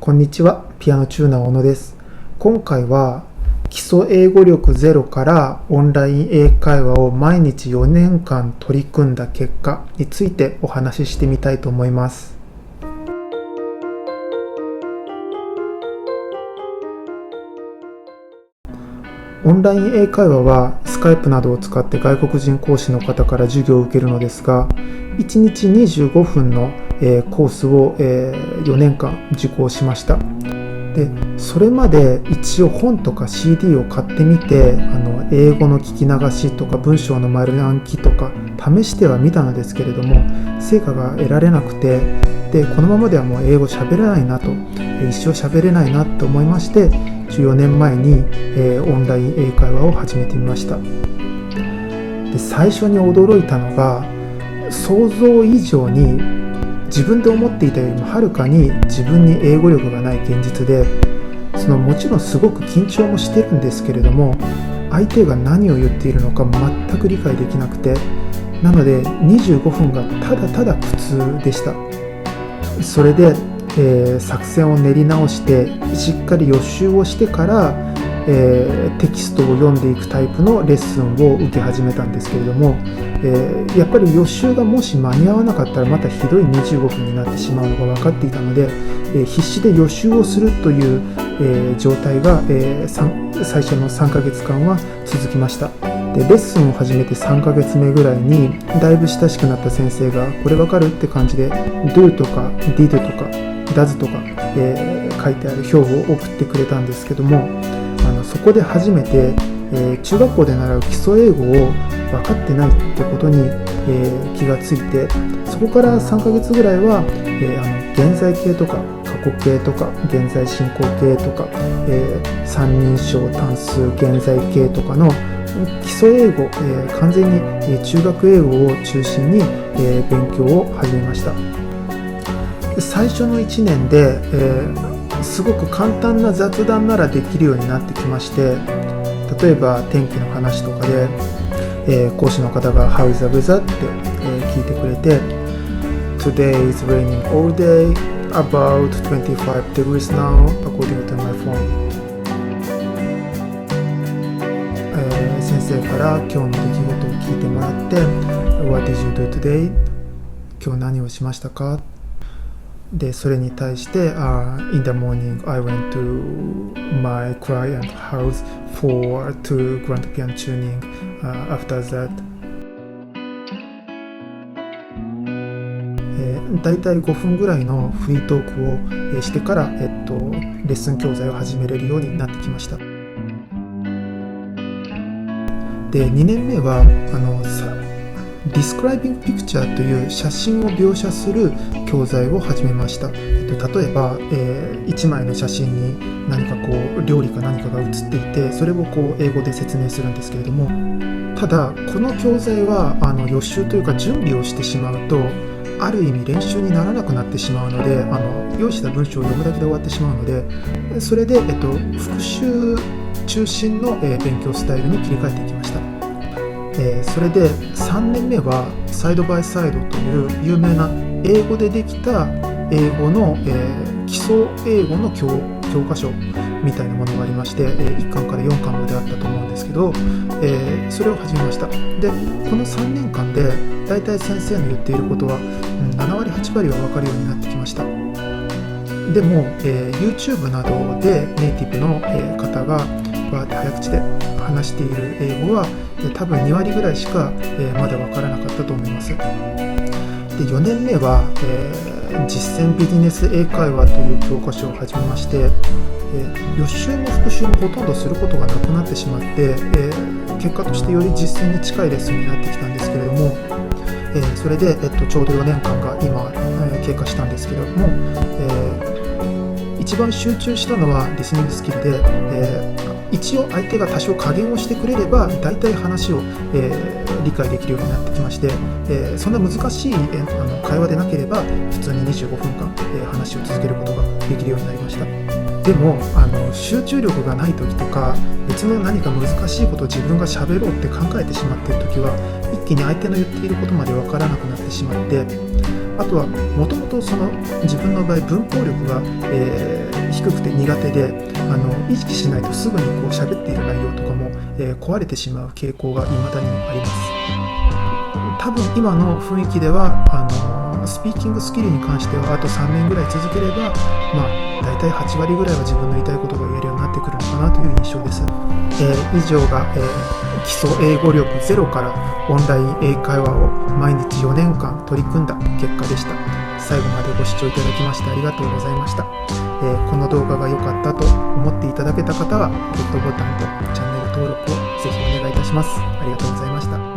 こんにちは、ピアノチューナー小野です。今回は基礎英語力ゼロからオンライン英会話を毎日4年間取り組んだ結果についてお話ししてみたいと思います。オンライン英会話はスカイプなどを使って外国人講師の方から授業を受けるのですが、1日25分のコースを4年間受講しました。で、それまで一応本とか CD を買ってみて、英語の聞き流しとか文章の丸暗記とか試してはみたのですけれども、成果が得られなくて、でこのままではもう英語喋れないなと、一生喋れないなと思いまして、14年前にオンライン英会話を始めてみました。で、最初に驚いたのが、想像以上に自分で思っていたよりもはるかに自分に英語力がない現実で、もちろんすごく緊張もしてるんですけれども、相手が何を言っているのか全く理解できなくて、なので25分がただただ苦痛でした。それで、作戦を練り直してしっかり予習をしてから、テキストを読んでいくタイプのレッスンを受け始めたんですけれども、やっぱり予習がもし間に合わなかったらまたひどい25分になってしまうのが分かっていたので、必死で予習をするという、状態が、最初の3ヶ月間は続きました。で、レッスンを始めて3ヶ月目ぐらいにだいぶ親しくなった先生が、これ分かるって感じで do とか did とか does とか、書いてある表を送ってくれたんですけども、そこで初めて、中学校で習う基礎英語を分かってないってことに、気がついて、そこから3ヶ月ぐらいは、現在形とか過去形とか現在進行形とか、三人称単数現在形とかの基礎英語、完全に、中学英語を中心に、勉強を始めました。最初の1年で、すごく簡単な雑談ならできるようになってきまして、例えば天気の話とかで、講師の方が How is the weather? って、聞いてくれて、Today is raining all day, about 25 degrees now, according to my phone. 先生から今日の出来事を聞いてもらって、What did you do today? 今日何をしましたか？で、それに対して、In the morning, I went to my client house for two grand piano tuning. After that, だいたい5分ぐらいのフリートークをしてから、レッスン教材を始めれるようになってきました。で、2年目はDescribing Picture という写真を描写する教材を始めました。例えば、1枚の写真に何か料理か何かが写っていて、それを英語で説明するんですけれども、ただこの教材は予習というか準備をしてしまうと、ある意味練習にならなくなってしまうので、用意した文章を読むだけで終わってしまうので、それで、復習中心の、勉強スタイルに切り替えていきました。それで3年目はサイドバイサイドという有名な英語でできた英語の、基礎英語の 教科書みたいなものがありまして、1巻から4巻まであったと思うんですけど、それを始めました。で、この3年間でだいたい先生の言っていることは7割8割は分かるようになってきました。でも、YouTube などでネイティブの、方が早口で話している英語は多分2割ぐらいしか、まだ分からなかったと思います。で、4年目は、実践ビジネス英会話という教科書を始めまして、予習も復習もほとんどすることがなくなってしまって、結果としてより実践に近いレッスンになってきたんですけれども、それで、ちょうど4年間が今、経過したんですけれども、一番集中したのはリスニングスキルで、一応相手が多少加減をしてくれれば大体話を、理解できるようになってきまして、そんな難しい、会話でなければ普通に25分間、話を続けることができるようになりました。でも集中力がない時とか、別の何か難しいことを自分が喋ろうって考えてしまっている時は、一気に相手の言っていることまで分からなくなってしまって、あとはもともと自分の場合文法力が、低くて苦手で、意識しないとすぐにこう喋っている内容とかも、壊れてしまう傾向が未だにあります。多分今の雰囲気ではスピーキングスキルに関してはあと3年ぐらい続ければ、だいたい8割ぐらいは自分の言いたいことが言えるようになってくるのかなという印象です。以上が、基礎英語力ゼロからオンライン英会話を毎日4年間取り組んだ結果でした。最後までご視聴いただきましてありがとうございました。この動画が良かったと思っていただけた方はグッドボタンとチャンネル登録をぜひお願いいたします。ありがとうございました。